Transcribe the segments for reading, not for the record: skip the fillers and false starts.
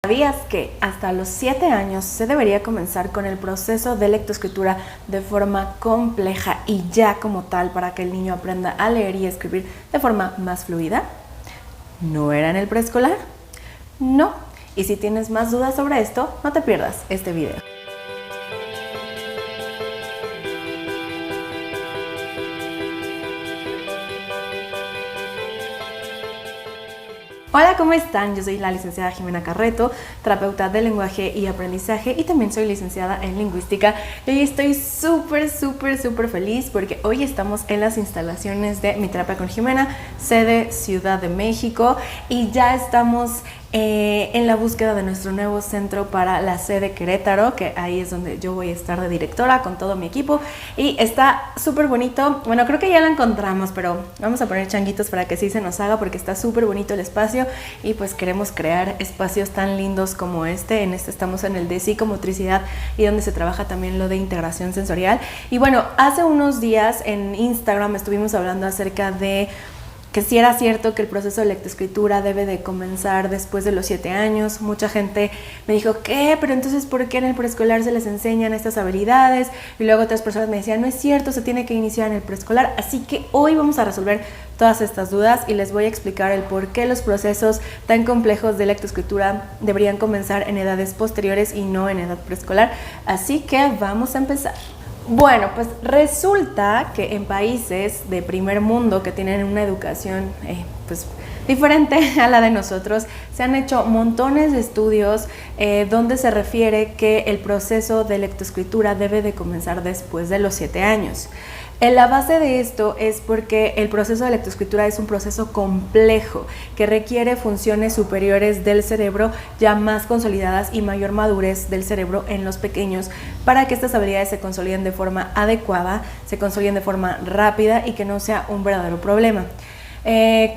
¿Sabías que hasta los 7 años se debería comenzar con el proceso de lectoescritura de forma compleja y ya como tal para que el niño aprenda a leer y escribir de forma más fluida? ¿No era en el preescolar? No. Y si tienes más dudas sobre esto, no te pierdas este video. Hola, ¿cómo están? Yo soy la licenciada Jimena Carreto, terapeuta de lenguaje y aprendizaje, y también soy licenciada en lingüística. Y hoy estoy súper feliz porque hoy estamos en las instalaciones de Mi Terapia con Jimena, sede Ciudad de México, y ya estamos en la búsqueda de nuestro nuevo centro para la sede Querétaro, que ahí es donde yo voy a estar de directora con todo mi equipo, y está súper bonito. Bueno, creo que ya lo encontramos, pero vamos a poner changuitos para que sí se nos haga, porque está súper bonito el espacio y pues queremos crear espacios tan lindos como este. En este estamos en el de psicomotricidad y donde se trabaja también lo de integración sensorial. Y bueno, hace unos días en Instagram estuvimos hablando acerca de que si era cierto que el proceso de lectoescritura debe de comenzar después de los 7 años. Mucha gente me dijo, ¿qué? Pero entonces, ¿por qué en el preescolar se les enseñan estas habilidades? Y luego otras personas me decían, no es cierto, se tiene que iniciar en el preescolar. Así que hoy vamos a resolver todas estas dudas y les voy a explicar el por qué los procesos tan complejos de lectoescritura deberían comenzar en edades posteriores y no en edad preescolar. Así que vamos a empezar. Bueno, pues resulta que en países de primer mundo que tienen una educación pues diferente a la de nosotros, se han hecho montones de estudios donde se refiere que el proceso de lectoescritura debe de comenzar después de los 7 años. La base de esto es porque el proceso de lectoescritura es un proceso complejo que requiere funciones superiores del cerebro ya más consolidadas y mayor madurez del cerebro en los pequeños para que estas habilidades se consoliden de forma adecuada, se consoliden de forma rápida y que no sea un verdadero problema.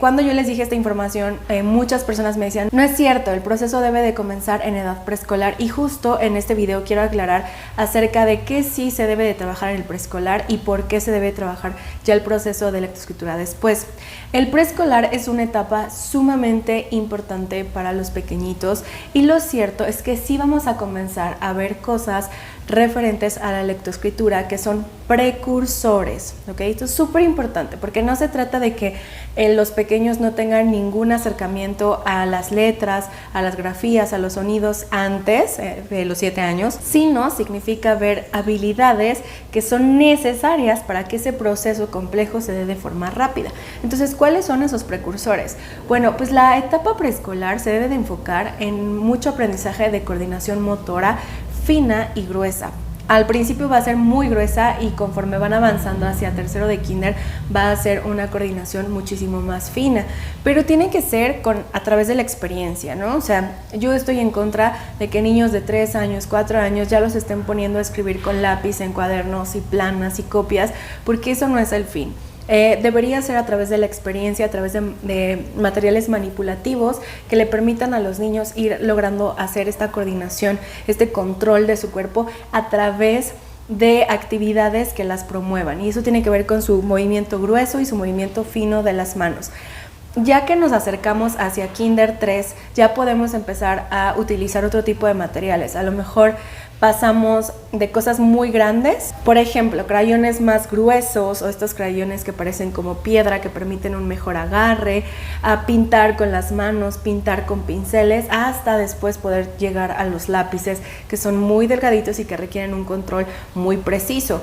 Cuando yo les dije esta información, muchas personas me decían, no es cierto, el proceso debe de comenzar en edad preescolar, y justo en este video quiero aclarar acerca de qué sí se debe de trabajar en el preescolar y por qué se debe trabajar ya el proceso de lectoescritura después. El preescolar es una etapa sumamente importante para los pequeñitos, y lo cierto es que sí vamos a comenzar a ver cosas referentes a la lectoescritura que son precursores, ¿ok? Esto es súper importante porque no se trata de que los pequeños no tengan ningún acercamiento a las letras, a las grafías, a los sonidos antes de los 7 años, sino significa ver habilidades que son necesarias para que ese proceso complejo se dé de forma rápida. Entonces, ¿cuáles son esos precursores? Bueno, pues la etapa preescolar se debe de enfocar en mucho aprendizaje de coordinación motora fina y gruesa. Al principio va a ser muy gruesa y conforme van avanzando hacia tercero de kinder va a ser una coordinación muchísimo más fina, pero tiene que ser a través de la experiencia, ¿no? O sea, yo estoy en contra de que niños de 3 años, 4 años ya los estén poniendo a escribir con lápiz en cuadernos y planas y copias, porque eso no es el fin. Debería ser a través de la experiencia, a través de materiales manipulativos que le permitan a los niños ir logrando hacer esta coordinación, este control de su cuerpo a través de actividades que las promuevan, y eso tiene que ver con su movimiento grueso y su movimiento fino de las manos. Ya que nos acercamos hacia Kinder 3, ya podemos empezar a utilizar otro tipo de materiales. A lo mejor pasamos de cosas muy grandes, por ejemplo, crayones más gruesos o estos crayones que parecen como piedra, que permiten un mejor agarre, a pintar con las manos, pintar con pinceles, hasta después poder llegar a los lápices, que son muy delgaditos y que requieren un control muy preciso.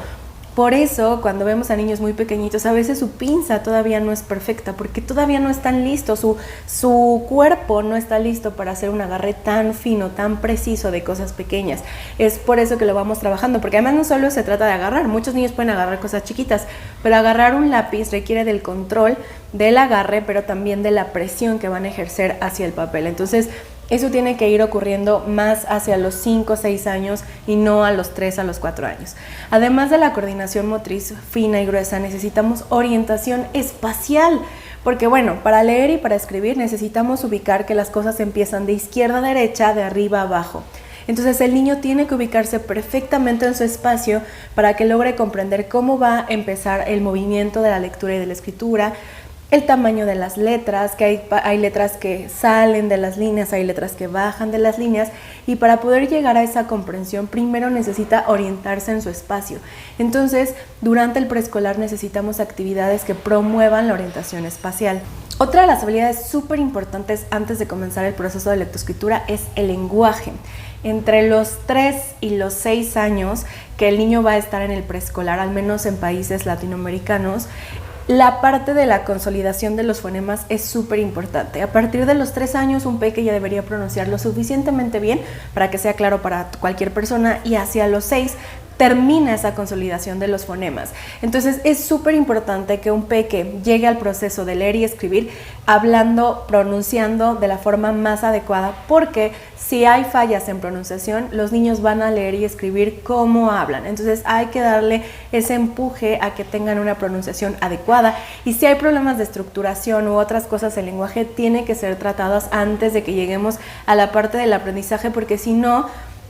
Por eso, cuando vemos a niños muy pequeñitos, a veces su pinza todavía no es perfecta, porque todavía no están listos, su cuerpo no está listo para hacer un agarre tan fino, tan preciso de cosas pequeñas. Es por eso que lo vamos trabajando, porque además no solo se trata de agarrar, muchos niños pueden agarrar cosas chiquitas, pero agarrar un lápiz requiere del control del agarre, pero también de la presión que van a ejercer hacia el papel. Entonces, eso tiene que ir ocurriendo más hacia los 5 o 6 años y no a los 3 a los 4 años. Además de la coordinación motriz fina y gruesa, necesitamos orientación espacial, porque bueno, para leer y para escribir necesitamos ubicar que las cosas empiezan de izquierda a derecha, de arriba a abajo. Entonces el niño tiene que ubicarse perfectamente en su espacio para que logre comprender cómo va a empezar el movimiento de la lectura y de la escritura, el tamaño de las letras, que hay letras que salen de las líneas, hay letras que bajan de las líneas, y para poder llegar a esa comprensión primero necesita orientarse en su espacio. Entonces, durante el preescolar necesitamos actividades que promuevan la orientación espacial. Otra de las habilidades súper importantes antes de comenzar el proceso de lectoescritura es el lenguaje. Entre los 3 y los 6 años que el niño va a estar en el preescolar, al menos en países latinoamericanos, la parte de la consolidación de los fonemas es súper importante. A partir de los 3 años, un peque ya debería pronunciar lo suficientemente bien para que sea claro para cualquier persona, y hacia los 6 termina esa consolidación de los fonemas. Entonces es súper importante que un peque llegue al proceso de leer y escribir hablando, pronunciando de la forma más adecuada, porque si hay fallas en pronunciación, los niños van a leer y escribir como hablan. Entonces hay que darle ese empuje a que tengan una pronunciación adecuada, y si hay problemas de estructuración u otras cosas del lenguaje, tiene que ser tratadas antes de que lleguemos a la parte del aprendizaje, porque si no,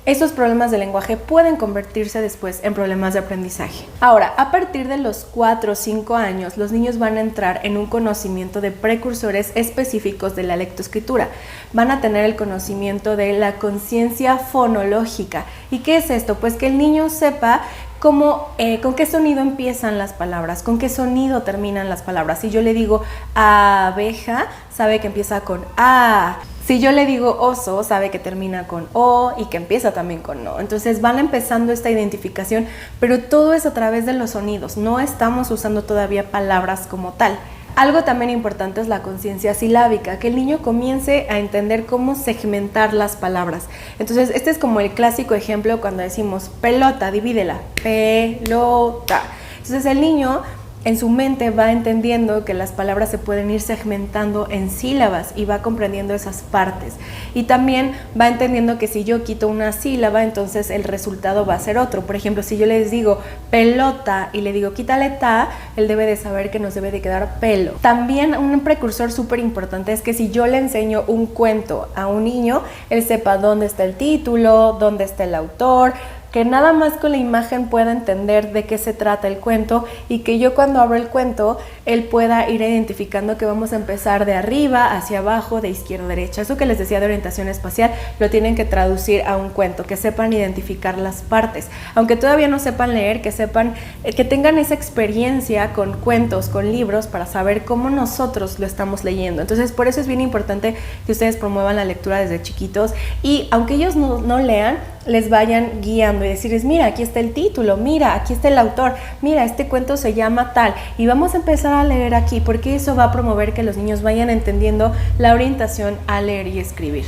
esos problemas de lenguaje pueden convertirse después en problemas de aprendizaje. Ahora, a partir de los 4 o 5 años, los niños van a entrar en un conocimiento de precursores específicos de la lectoescritura. Van a tener el conocimiento de la conciencia fonológica. ¿Y qué es esto? Pues que el niño sepa con qué sonido empiezan las palabras, con qué sonido terminan las palabras. Si yo le digo abeja, sabe que empieza con A. Si yo le digo oso, sabe que termina con O y que empieza también con O. Entonces van empezando esta identificación, pero todo es a través de los sonidos. No estamos usando todavía palabras como tal. Algo también importante es la conciencia silábica, que el niño comience a entender cómo segmentar las palabras. Entonces este es como el clásico ejemplo cuando decimos pelota, divídela, pelota. Entonces el niño en su mente va entendiendo que las palabras se pueden ir segmentando en sílabas y va comprendiendo esas partes. Y también va entendiendo que si yo quito una sílaba, entonces el resultado va a ser otro. Por ejemplo, si yo les digo pelota y le digo quítale ta, él debe de saber que nos debe de quedar pelo. También un precursor súper importante es que si yo le enseño un cuento a un niño, él sepa dónde está el título, dónde está el autor, que nada más con la imagen pueda entender de qué se trata el cuento, y que yo cuando abro el cuento, él pueda ir identificando que vamos a empezar de arriba hacia abajo, de izquierda a derecha. Eso que les decía de orientación espacial, lo tienen que traducir a un cuento, que sepan identificar las partes. Aunque todavía no sepan leer, que sepan, que tengan esa experiencia con cuentos, con libros, para saber cómo nosotros lo estamos leyendo. Entonces, por eso es bien importante que ustedes promuevan la lectura desde chiquitos, y aunque ellos no lean, les vayan guiando y decirles, mira, aquí está el título, mira, aquí está el autor, mira, este cuento se llama tal, y vamos a empezar a leer aquí, porque eso va a promover que los niños vayan entendiendo la orientación a leer y escribir.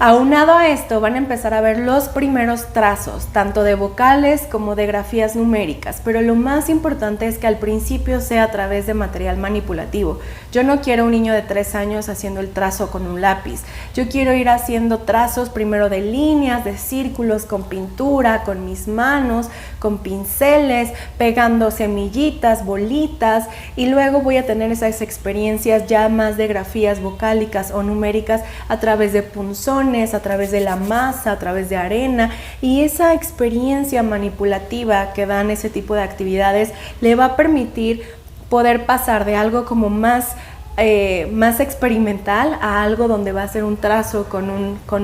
Aunado a esto, van a empezar a ver los primeros trazos, tanto de vocales como de grafías numéricas, pero lo más importante es que al principio sea a través de material manipulativo. Yo no quiero un niño de 3 años haciendo el trazo con un lápiz. Yo quiero ir haciendo trazos primero de líneas, de círculos, con pintura, con mis manos, con pinceles, pegando semillitas, bolitas, y luego voy a tener esas experiencias ya más de grafías vocálicas o numéricas a través de punzones, a través de la masa, a través de arena, y esa experiencia manipulativa que dan ese tipo de actividades le va a permitir poder pasar de algo como más experimental a algo donde va a ser un trazo con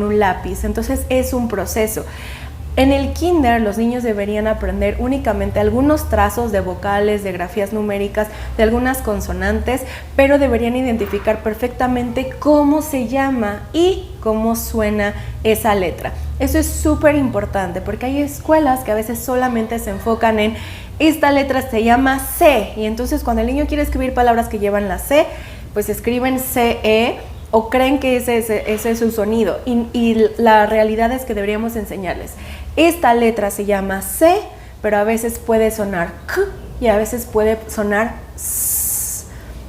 un lápiz. Entonces es un proceso. En el kinder los niños deberían aprender únicamente algunos trazos de vocales, de grafías numéricas, de algunas consonantes, pero deberían identificar perfectamente cómo se llama y cómo suena esa letra. Eso es súper importante, porque hay escuelas que a veces solamente se enfocan en esta letra se llama C, y entonces cuando el niño quiere escribir palabras que llevan la C, pues escriben CE, o creen que ese es su sonido, y la realidad es que deberíamos enseñarles. Esta letra se llama C, pero a veces puede sonar K y a veces puede sonar S.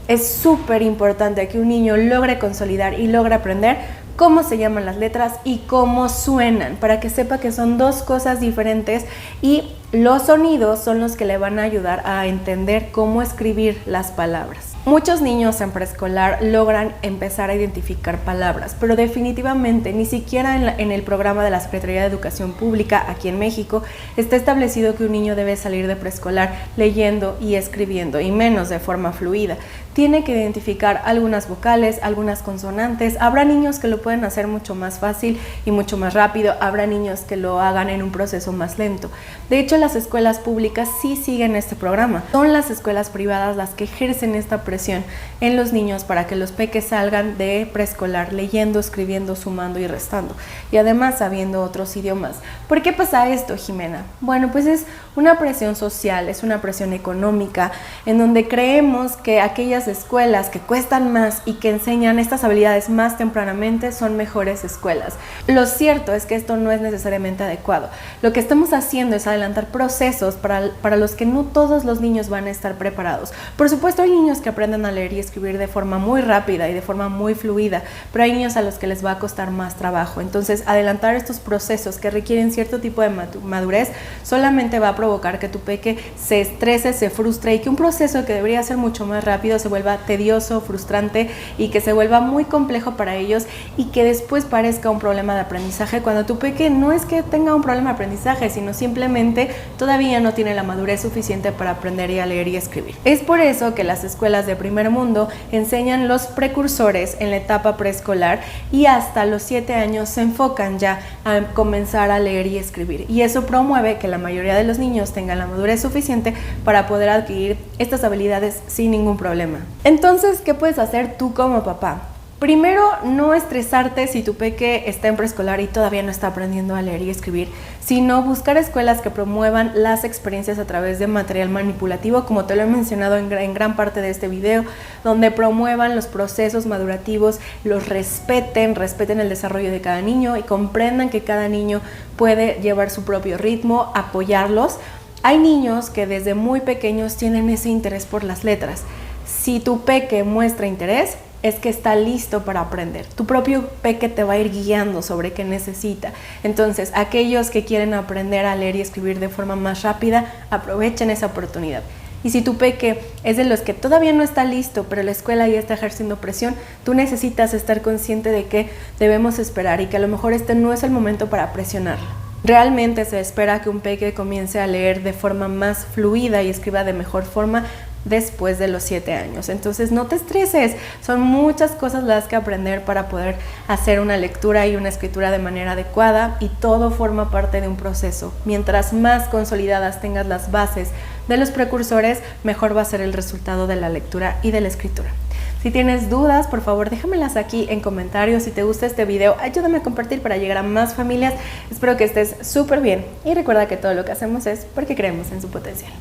Es súper importante que un niño logre consolidar y logre aprender cómo se llaman las letras y cómo suenan, para que sepa que son dos cosas diferentes, y los sonidos son los que le van a ayudar a entender cómo escribir las palabras. Muchos niños en preescolar logran empezar a identificar palabras, pero definitivamente ni siquiera en el programa de la Secretaría de Educación Pública aquí en México está establecido que un niño debe salir de preescolar leyendo y escribiendo, y menos de forma fluida. tiene que identificar algunas vocales, algunas consonantes. Habrá niños que lo pueden hacer mucho más fácil y mucho más rápido, habrá niños que lo hagan en un proceso más lento. De hecho, las escuelas públicas sí siguen este programa. Son las escuelas privadas las que ejercen esta presión en los niños para que los peques salgan de preescolar leyendo, escribiendo, sumando y restando, y además sabiendo otros idiomas. ¿Por qué pasa esto, Jimena? Bueno, pues es una presión social, es una presión económica, en donde creemos que aquellas escuelas que cuestan más y que enseñan estas habilidades más tempranamente son mejores escuelas. Lo cierto es que esto no es necesariamente adecuado. Lo que estamos haciendo es adelantar procesos para los que no todos los niños van a estar preparados. Por supuesto, hay niños que aprenden a leer y escribir de forma muy rápida y de forma muy fluida, pero hay niños a los que les va a costar más trabajo. Entonces, adelantar estos procesos que requieren cierto tipo de madurez solamente va a provocar que tu peque se estrese, se frustre y que un proceso que debería ser mucho más rápido se vuelva tedioso, frustrante y que se vuelva muy complejo para ellos y que después parezca un problema de aprendizaje, cuando tu peque no es que tenga un problema de aprendizaje, sino simplemente todavía no tiene la madurez suficiente para aprender a leer y escribir. Es por eso que las escuelas de primer mundo enseñan los precursores en la etapa preescolar y hasta los 7 años se enfocan ya a comenzar a leer y escribir, y eso promueve que la mayoría de los niños tengan la madurez suficiente para poder adquirir estas habilidades sin ningún problema. Entonces, ¿qué puedes hacer tú como papá? Primero, no estresarte si tu peque está en preescolar y todavía no está aprendiendo a leer y escribir, sino buscar escuelas que promuevan las experiencias a través de material manipulativo, como te lo he mencionado en gran parte de este video, donde promuevan los procesos madurativos, los respeten el desarrollo de cada niño y comprendan que cada niño puede llevar su propio ritmo, apoyarlos. Hay niños que desde muy pequeños tienen ese interés por las letras. Si tu peque muestra interés, es que está listo para aprender. Tu propio peque te va a ir guiando sobre qué necesita. Entonces, aquellos que quieren aprender a leer y escribir de forma más rápida, aprovechen esa oportunidad. Y si tu peque es de los que todavía no está listo, pero la escuela ya está ejerciendo presión, tú necesitas estar consciente de que debemos esperar y que a lo mejor este no es el momento para presionarlo. Realmente se espera que un peque comience a leer de forma más fluida y escriba de mejor forma después de los 7 años. Entonces no te estreses, son muchas cosas las que aprender para poder hacer una lectura y una escritura de manera adecuada, y todo forma parte de un proceso. Mientras más consolidadas tengas las bases de los precursores, mejor va a ser el resultado de la lectura y de la escritura. Si tienes dudas, por favor déjamelas aquí en comentarios. Si te gusta este video, ayúdame a compartir para llegar a más familias. Espero que estés súper bien y recuerda que todo lo que hacemos es porque creemos en su potencial.